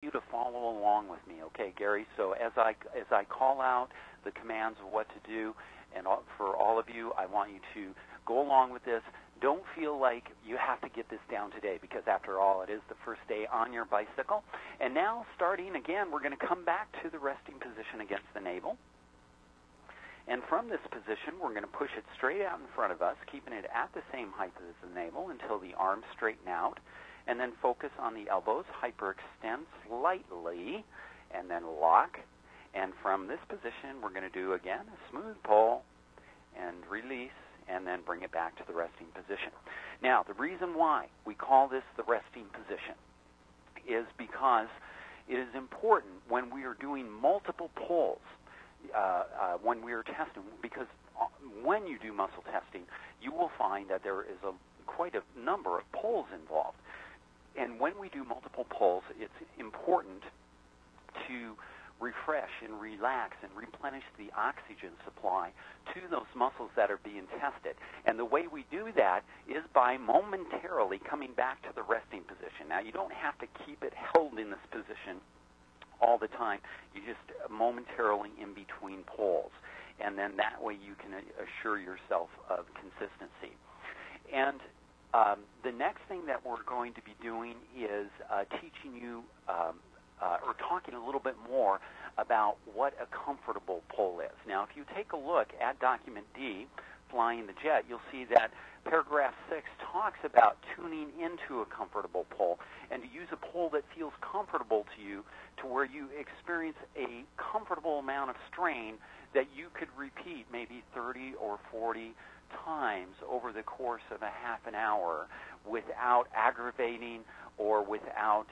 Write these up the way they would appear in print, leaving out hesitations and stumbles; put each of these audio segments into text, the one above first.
you to follow along with me, okay, Gary? So as I call out the commands of what to do, and for all of you, I want you to go along with this. Don't feel like you have to get this down today, because after all, it is the first day on your bicycle. And now, starting again, we're going to come back to the resting position against the navel. And from this position, we're going to push it straight out in front of us, keeping it at the same height as the navel until the arms straighten out. And then focus on the elbows, hyperextend slightly, and then lock. And from this position, we're going to do, again, a smooth pull and release, and then bring it back to the resting position. Now, the reason why we call this the resting position is because it is important when we are doing multiple pulls, when we are testing, because when you do muscle testing, you will find that there is quite a number of pulls involved. And when we do multiple pulls, it's important to refresh and relax and replenish the oxygen supply to those muscles that are being tested. And the way we do that is by momentarily coming back to the resting position. Now, you don't have to keep it held in this position all the time. You just momentarily in between pulls. And then that way you can assure yourself of consistency. And the next thing that we're going to be doing is teaching you or talking a little bit more about what a comfortable pull is. Now, if you take a look at document D, Flying the Jet, you'll see that paragraph 6 talks about tuning into a comfortable pull and to use a pull that feels comfortable to you, to where you experience a comfortable amount of strain that you could repeat maybe 30 or 40 times over the course of a half an hour without aggravating or without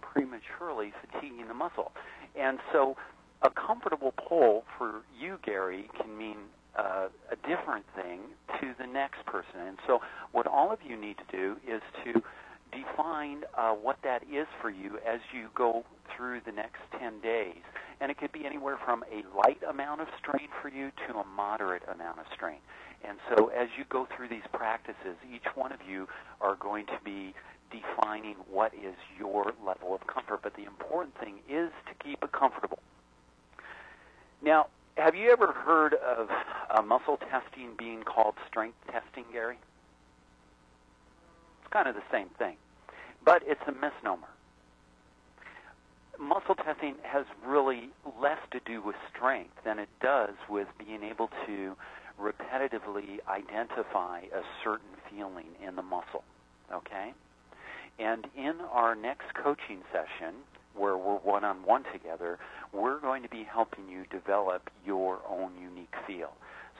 prematurely fatiguing the muscle. And so a comfortable pull for you, Gary, can mean a different thing to the next person. And so what all of you need to do is to define what that is for you as you go through the next 10 days. And it could be anywhere from a light amount of strain for you to a moderate amount of strain. And so as you go through these practices, each one of you are going to be defining what is your level of comfort. But the important thing is to keep it comfortable. Now, have you ever heard of muscle testing being called strength testing, Gary? It's kind of the same thing, but it's a misnomer. Muscle testing has really less to do with strength than it does with being able to repetitively identify a certain feeling in the muscle, okay? And in our next coaching session, where we're one-on-one together, we're going to be helping you develop your own unique feel.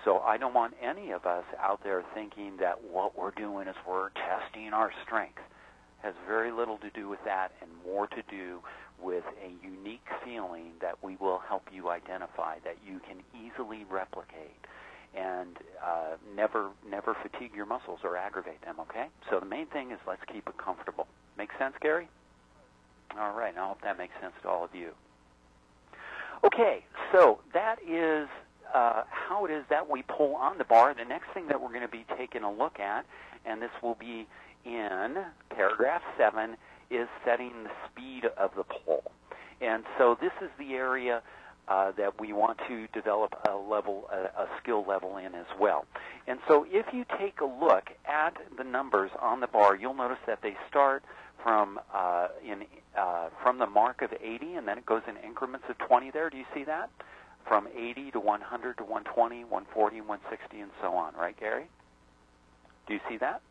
So I don't want any of us out there thinking that what we're doing is we're testing our strength. It has very little to do with that and more to do with a unique feeling that we will help you identify, that you can easily replicate and never fatigue your muscles or aggravate them, okay? So the main thing is let's keep it comfortable. Make sense, Gary? All right, I hope that makes sense to all of you. Okay, so that is how it is that we pull on the bar. The next thing that we're going to be taking a look at, and this will be in paragraph 7, is setting the speed of the pull. And so this is the area that we want to develop a skill level in as well. And so if you take a look at the numbers on the bar, you'll notice that they start from the mark of 80, and then it goes in increments of 20 there. Do you see that? From 80 to 100 to 120, 140, 160, and so on. Right, Gary? Do you see that?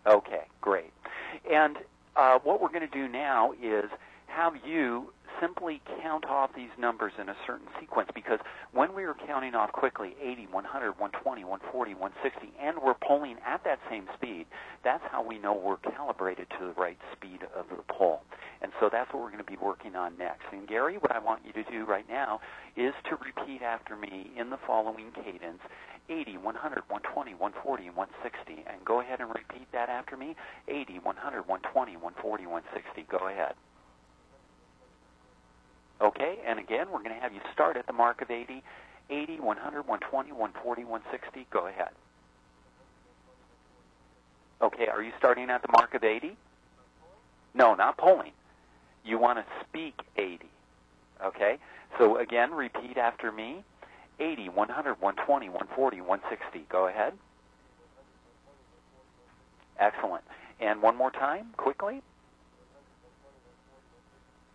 Okay, great. And what we're going to do now is have you simply count off these numbers in a certain sequence, because when we are counting off quickly 80, 100, 120, 140, 160, and we're pulling at that same speed, that's how we know we're calibrated to the right speed of the pull. And so that's what we're going to be working on next. And Gary, what I want you to do right now is to repeat after me in the following cadence: 80, 100, 120, 140, and 160. And go ahead and repeat that after me: 80, 100, 120, 140, 160. Go ahead. Okay, and again, we're going to have you start at the mark of 80, 80, 100, 120, 140, 160. Go ahead. Okay, are you starting at the mark of 80? No, not pulling. You want to speak 80. Okay? So again, repeat after me. 80, 100, 120, 140, 160. Go ahead. Excellent. And one more time, quickly.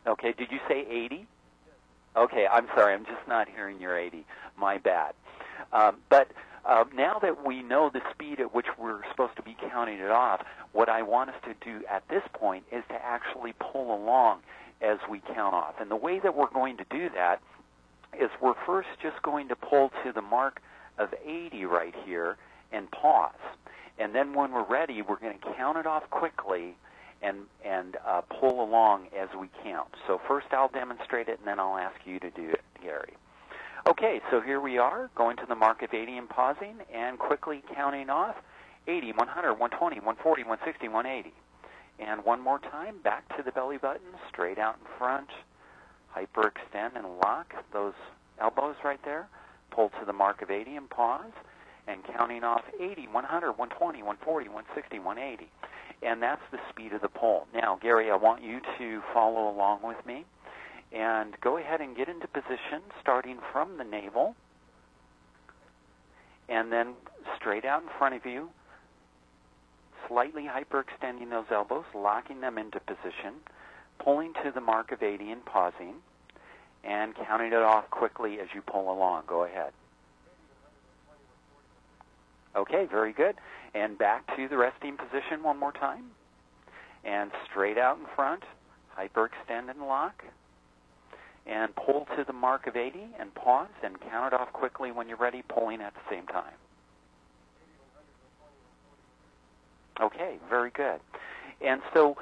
Okay, did you say 80? Okay, I'm sorry, I'm just not hearing your 80. My bad. But now that we know the speed at which we're supposed to be counting it off, what I want us to do at this point is to actually pull along as we count off. And the way that we're going to do that is we're first just going to pull to the mark of 80 right here and pause. And then when we're ready, we're going to count it off quickly and pull along as we count. So first I'll demonstrate it, and then I'll ask you to do it, Gary. Okay, so here we are, going to the mark of 80 and pausing, and quickly counting off 80, 100, 120, 140, 160, 180. And one more time, back to the belly button, straight out in front, hyperextend and lock those elbows right there. Pull to the mark of 80 and pause, and counting off 80, 100, 120, 140, 160, 180. And that's the speed of the pull. Now, Gary, I want you to follow along with me and go ahead and get into position, starting from the navel, and then straight out in front of you, slightly hyperextending those elbows, locking them into position, pulling to the mark of 80 and pausing, and counting it off quickly as you pull along. Go ahead. Okay, very good. And back to the resting position one more time. And straight out in front, hyperextend and lock. And pull to the mark of 80 and pause and count it off quickly when you're ready, pulling at the same time. Okay, very good. And so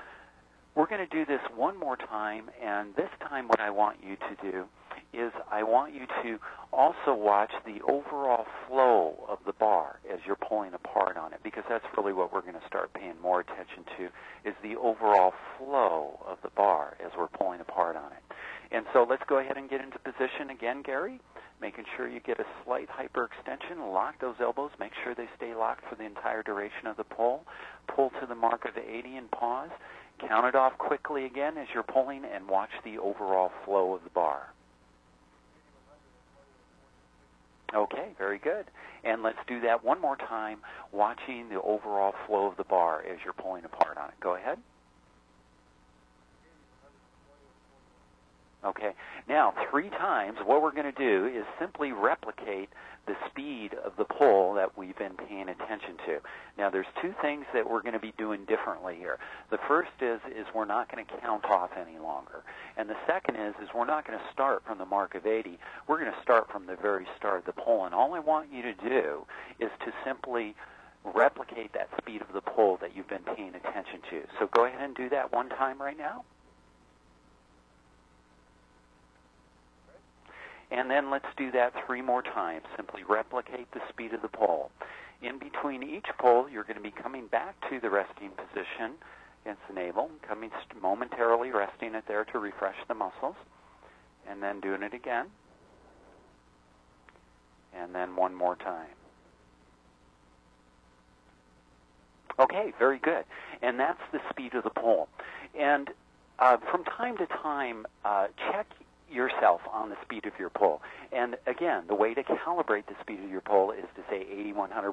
we're going to do this one more time, and this time what I want you to do is I want you to also watch the overall flow of the bar as you're pulling apart on it, because that's really what we're going to start paying more attention to, is the overall flow of the bar as we're pulling apart on it. And so let's go ahead and get into position again, Gary, making sure you get a slight hyperextension. Lock those elbows. Make sure they stay locked for the entire duration of the pull. Pull to the mark of 80 and pause. Count it off quickly again as you're pulling, and watch the overall flow of the bar. Okay, very good. And let's do that one more time, watching the overall flow of the bar as you're pulling apart on it. Go ahead. Okay. Now, 3 times, what we're going to do is simply replicate the speed of the pull that we've been paying attention to. Now, there's 2 things that we're going to be doing differently here. The first is we're not going to count off any longer. And the second is we're not going to start from the mark of 80. We're going to start from the very start of the pull. And all I want you to do is to simply replicate that speed of the pull that you've been paying attention to. So go ahead and do that one time right now. And then let's do that 3 more times. Simply replicate the speed of the pull. In between each pull, you're going to be coming back to the resting position against the navel, coming momentarily resting it there to refresh the muscles, and then doing it again, and then one more time. Okay, very good. And that's the speed of the pull. And from time to time, check yourself on the speed of your pull. And again, the way to calibrate the speed of your pull is to say 80, 100,